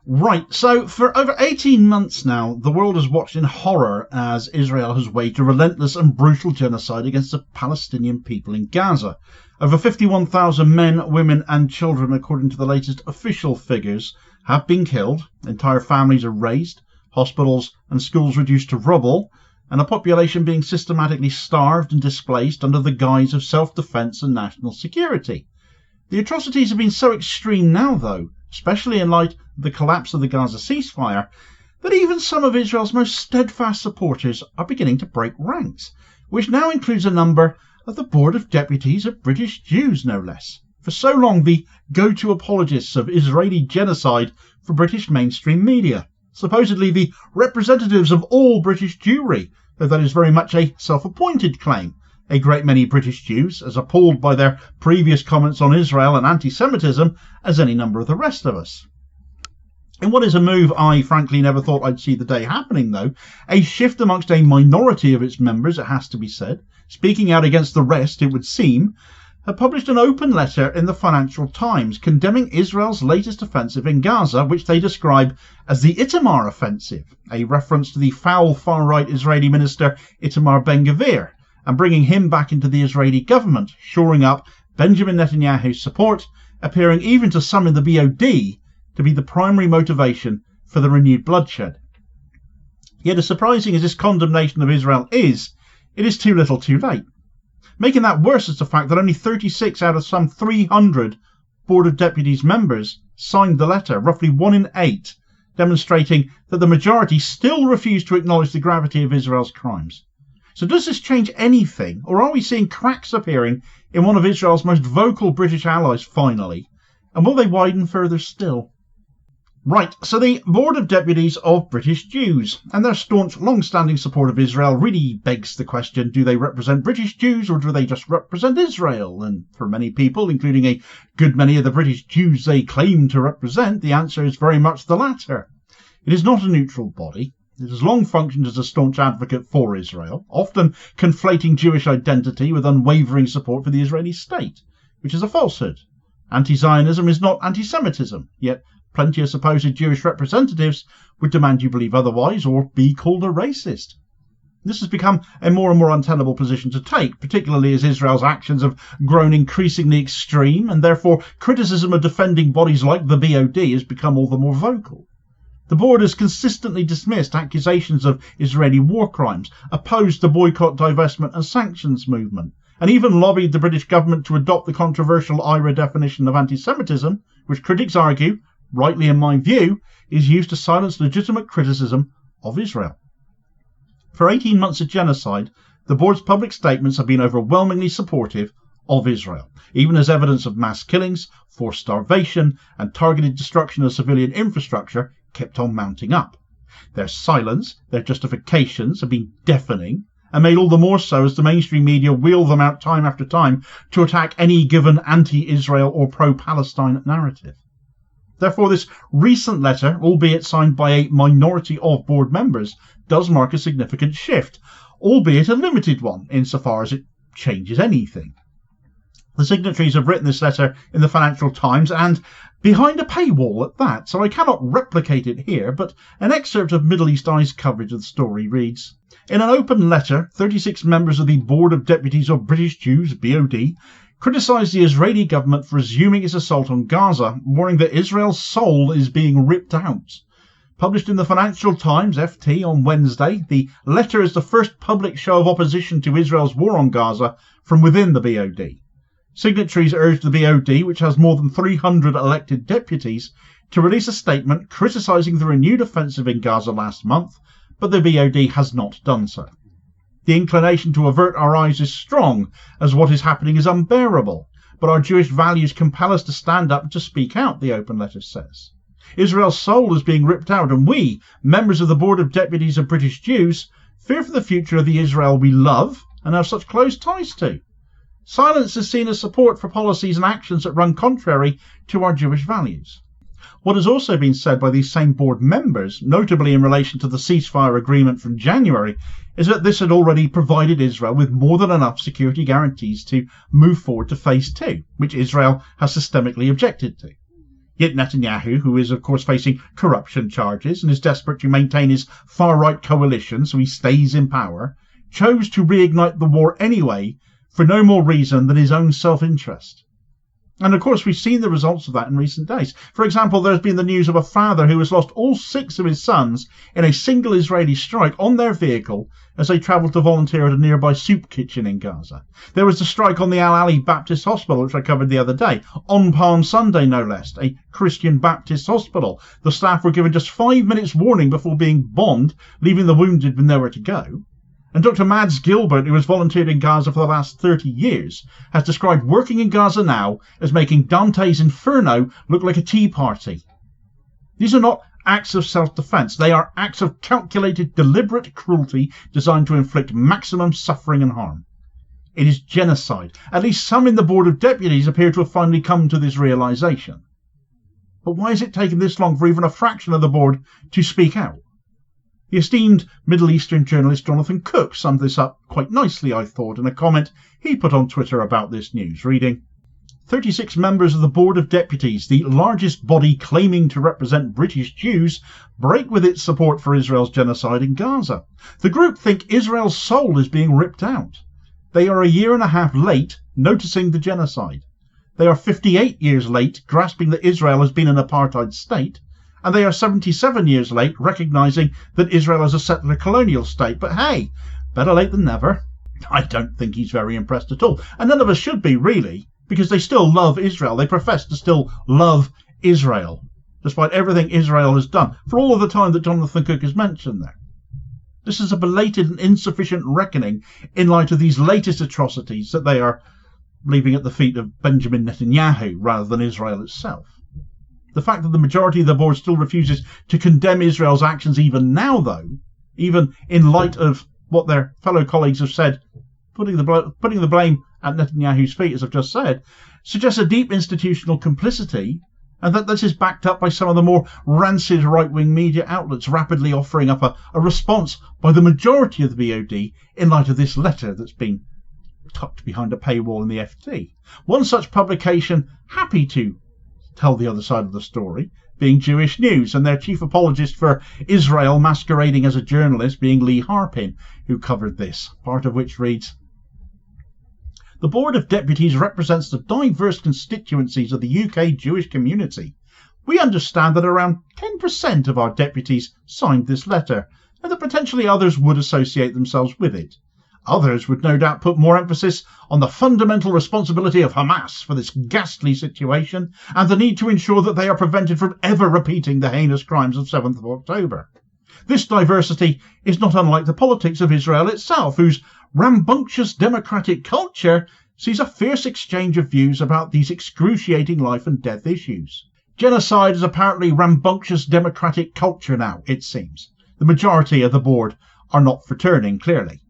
Right, so for over 18 months now, the world has watched in horror as Israel has waged a relentless and brutal genocide against the Palestinian people in Gaza. Over 51,000 men, women and children, according to the latest official figures, have been killed, entire families are razed, hospitals and schools reduced to rubble, and a population being systematically starved and displaced under the guise of self-defence and national security. The atrocities have been so extreme now, though, especially in light of the collapse of the Gaza ceasefire, that even some of Israel's most steadfast supporters are beginning to break ranks, which now includes a number of the Board of Deputies of British Jews, no less. For so long the go-to apologists of Israeli genocide for British mainstream media, supposedly the representatives of all British Jewry, though that is very much a self-appointed claim. A great many British Jews, as appalled by their previous comments on Israel and antisemitism as any number of the rest of us. In what is a move I frankly never thought I'd see the day happening, though, a shift amongst a minority of its members, it has to be said, speaking out against the rest, it would seem, have published an open letter in the Financial Times condemning Israel's latest offensive in Gaza, which they describe as the Itamar Offensive, a reference to the foul far-right Israeli minister Itamar Ben-Gvir, and bringing him back into the Israeli government, shoring up Benjamin Netanyahu's support, appearing even to some in the BOD to be the primary motivation for the renewed bloodshed. Yet as surprising as this condemnation of Israel is, it is too little too late. Making that worse is the fact that only 36 out of some 300 Board of Deputies members signed the letter, roughly 1 in 8, demonstrating that the majority still refuse to acknowledge the gravity of Israel's crimes. So does this change anything, or are we seeing cracks appearing in one of Israel's most vocal British allies finally? And will they widen further still? Right, so the Board of Deputies of British Jews and their staunch long-standing support of Israel really begs the question, do they represent British Jews or do they just represent Israel? And for many people, including a good many of the British Jews they claim to represent, the answer is very much the latter. It is not a neutral body. It has long functioned as a staunch advocate for Israel, often conflating Jewish identity with unwavering support for the Israeli state, which is a falsehood. Anti-Zionism is not antisemitism, yet plenty of supposed Jewish representatives would demand you believe otherwise or be called a racist. This has become a more and more untenable position to take, particularly as Israel's actions have grown increasingly extreme, and therefore criticism of defending bodies like the BOD has become all the more vocal. The board has consistently dismissed accusations of Israeli war crimes, opposed the boycott, divestment and sanctions movement, and even lobbied the British government to adopt the controversial IRA definition of anti-Semitism, which critics argue, rightly in my view, is used to silence legitimate criticism of Israel. For 18 months of genocide, the board's public statements have been overwhelmingly supportive of Israel, even as evidence of mass killings, forced starvation and targeted destruction of civilian infrastructure kept on mounting up. Their silence, their justifications have been deafening, and made all the more so as the mainstream media wheel them out time after time to attack any given anti-Israel or pro-Palestine narrative. Therefore, this recent letter, albeit signed by a minority of board members, does mark a significant shift, albeit a limited one insofar as it changes anything. The signatories have written this letter in the Financial Times and behind a paywall at that, so I cannot replicate it here, but an excerpt of Middle East Eye's coverage of the story reads, "In an open letter, 36 members of the Board of Deputies of British Jews, BOD, criticised the Israeli government for resuming its assault on Gaza, warning that Israel's soul is being ripped out. Published in the Financial Times, FT, on Wednesday, the letter is the first public show of opposition to Israel's war on Gaza from within the BOD. Signatories urged the BOD, which has more than 300 elected deputies, to release a statement criticising the renewed offensive in Gaza last month, but the BOD has not done so. The inclination to avert our eyes is strong, as what is happening is unbearable, but our Jewish values compel us to stand up and to speak out," the open letter says. "Israel's soul is being ripped out, and we, members of the Board of Deputies of British Jews, fear for the future of the Israel we love and have such close ties to. Silence is seen as support for policies and actions that run contrary to our Jewish values." What has also been said by these same board members, notably in relation to the ceasefire agreement from January, is that this had already provided Israel with more than enough security guarantees to move forward to phase 2, which Israel has systemically objected to. Yet Netanyahu, who is of course facing corruption charges and is desperate to maintain his far-right coalition so he stays in power, chose to reignite the war anyway for no more reason than his own self-interest. And of course we've seen the results of that in recent days. For example, there's been the news of a father who has lost all 6 of his sons in a single Israeli strike on their vehicle as they travelled to volunteer at a nearby soup kitchen in Gaza. There was the strike on the Al-Ali Baptist Hospital, which I covered the other day, on Palm Sunday no less, a Christian Baptist hospital. The staff were given just 5 minutes warning before being bombed, leaving the wounded with nowhere to go. And Dr. Mads Gilbert, who has volunteered in Gaza for the last 30 years, has described working in Gaza now as making Dante's Inferno look like a tea party. These are not acts of self-defence. They are acts of calculated, deliberate cruelty designed to inflict maximum suffering and harm. It is genocide. At least some in the Board of Deputies appear to have finally come to this realisation. But why has it taken this long for even a fraction of the board to speak out? The esteemed Middle Eastern journalist Jonathan Cook summed this up quite nicely, I thought, in a comment he put on Twitter about this news, reading, 36 members of the Board of Deputies, the largest body claiming to represent British Jews, break with its support for Israel's genocide in Gaza. The group think Israel's soul is being ripped out. They are a year and a half late noticing the genocide. They are 58 years late grasping that Israel has been an apartheid state. And they are 77 years late recognising that Israel is a settler colonial state. But hey, better late than never. I don't think he's very impressed at all. And none of us should be, really, because they still love Israel. They profess to still love Israel, despite everything Israel has done, for all of the time that Jonathan Cook has mentioned there. This is a belated and insufficient reckoning in light of these latest atrocities that they are leaving at the feet of Benjamin Netanyahu rather than Israel itself. The fact that the majority of the board still refuses to condemn Israel's actions even now, though, even in light of what their fellow colleagues have said, putting the blame at Netanyahu's feet, as I've just said, suggests a deep institutional complicity, and that this is backed up by some of the more rancid right-wing media outlets rapidly offering up a response by the majority of the BOD in light of this letter that's been tucked behind a paywall in the FT. One such publication, happy to tell the other side of the story, being Jewish News, and their chief apologist for Israel masquerading as a journalist being Lee Harpin, who covered this, part of which reads, the Board of Deputies represents the diverse constituencies of the UK Jewish community. We understand that around 10% of our deputies signed this letter, and that potentially others would associate themselves with it. Others would no doubt put more emphasis on the fundamental responsibility of Hamas for this ghastly situation and the need to ensure that they are prevented from ever repeating the heinous crimes of 7th of October. This diversity is not unlike the politics of Israel itself, whose rambunctious democratic culture sees a fierce exchange of views about these excruciating life and death issues. Genocide is apparently rambunctious democratic culture now, it seems. The majority of the board are not for turning, clearly.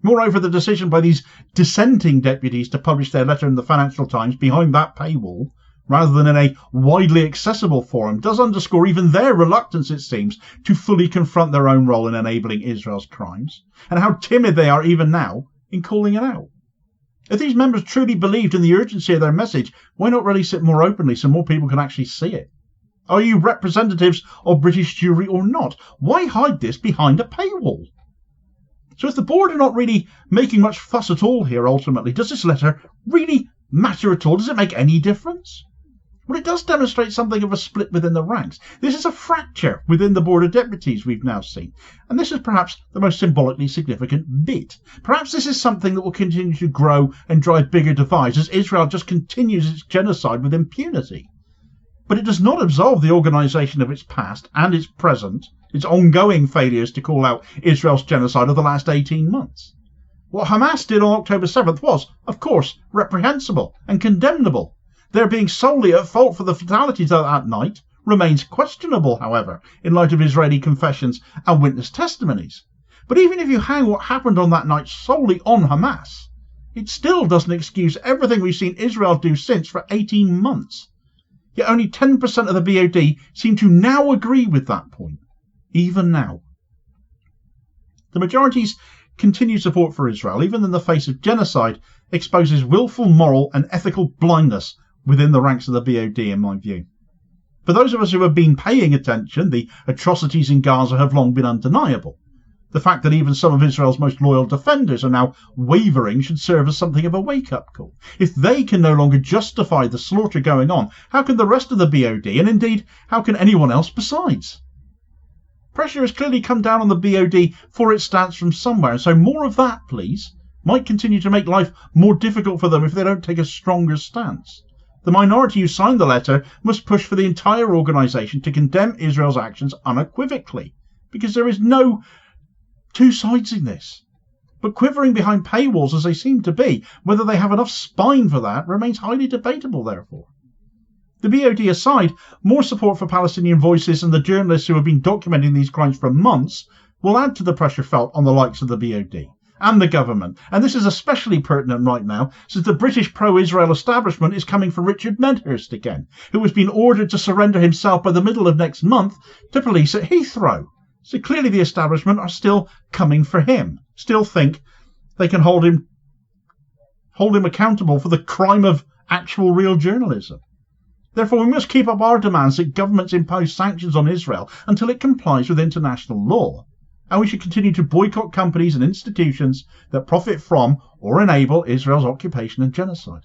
Moreover, the decision by these dissenting deputies to publish their letter in the Financial Times behind that paywall, rather than in a widely accessible forum, does underscore even their reluctance, it seems, to fully confront their own role in enabling Israel's crimes, and how timid they are even now in calling it out. If these members truly believed in the urgency of their message, why not release it more openly so more people can actually see it? Are you representatives of British Jewry or not? Why hide this behind a paywall? So if the board are not really making much fuss at all here ultimately, does this letter really matter at all? Does it make any difference? Well, it does demonstrate something of a split within the ranks. This is a fracture within the Board of Deputies we've now seen. And this is perhaps the most symbolically significant bit. Perhaps this is something that will continue to grow and drive bigger divides as Israel just continues its genocide with impunity. But it does not absolve the organisation of its past and its present, its ongoing failures to call out Israel's genocide of the last 18 months. What Hamas did on October 7th was, of course, reprehensible and condemnable. Their being solely at fault for the fatalities of that night remains questionable, however, in light of Israeli confessions and witness testimonies. But even if you hang what happened on that night solely on Hamas, it still doesn't excuse everything we've seen Israel do since for 18 months. Yet only 10% of the BOD seem to now agree with that point, even now. The majority's continued support for Israel, even in the face of genocide, exposes willful moral and ethical blindness within the ranks of the BOD, in my view. For those of us who have been paying attention, the atrocities in Gaza have long been undeniable. The fact that even some of Israel's most loyal defenders are now wavering should serve as something of a wake-up call. If they can no longer justify the slaughter going on, how can the rest of the BOD, and indeed, how can anyone else besides? Pressure has clearly come down on the BOD for its stance from somewhere, and so more of that, please, might continue to make life more difficult for them if they don't take a stronger stance. The minority who signed the letter must push for the entire organisation to condemn Israel's actions unequivocally, because there is no two sides in this. But quivering behind paywalls as they seem to be, whether they have enough spine for that remains highly debatable, therefore. The BOD aside, more support for Palestinian voices and the journalists who have been documenting these crimes for months will add to the pressure felt on the likes of the BOD and the government. And this is especially pertinent right now, since the British pro-Israel establishment is coming for Richard Medhurst again, who has been ordered to surrender himself by the middle of next month to police at Heathrow. So clearly the establishment are still coming for him, still think they can hold him accountable for the crime of actual real journalism. Therefore, we must keep up our demands that governments impose sanctions on Israel until it complies with international law. And we should continue to boycott companies and institutions that profit from or enable Israel's occupation and genocide.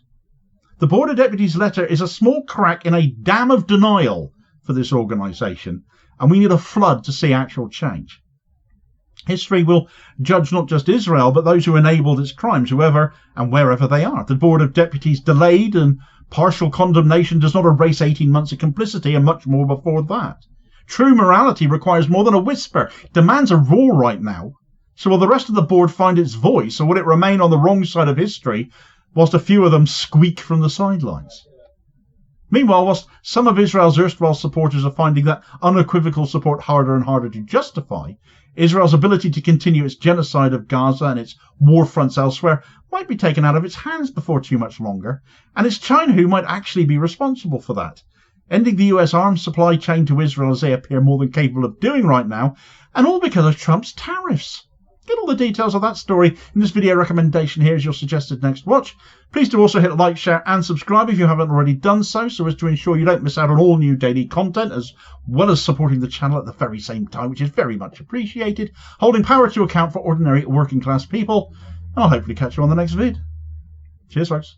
The Board of Deputies letter is a small crack in a dam of denial for this organisation, and we need a flood to see actual change. History will judge not just Israel, but those who enabled its crimes, whoever and wherever they are. The Board of Deputies' delayed and partial condemnation does not erase 18 months of complicity and much more before that. True morality requires more than a whisper. Demands a roar right now. So will the rest of the board find its voice, or will it remain on the wrong side of history, whilst a few of them squeak from the sidelines? Meanwhile, whilst some of Israel's erstwhile supporters are finding that unequivocal support harder and harder to justify, Israel's ability to continue its genocide of Gaza and its war fronts elsewhere might be taken out of its hands before too much longer, and it's China who might actually be responsible for that, ending the US arms supply chain to Israel as they appear more than capable of doing right now, and all because of Trump's tariffs. Get all the details of that story in this video recommendation here as your suggested next watch. Please do also hit like, share and subscribe if you haven't already done so as to ensure you don't miss out on all new daily content, as well as supporting the channel at the very same time, which is very much appreciated, holding power to account for ordinary working class people, and I'll hopefully catch you on the next vid. Cheers folks.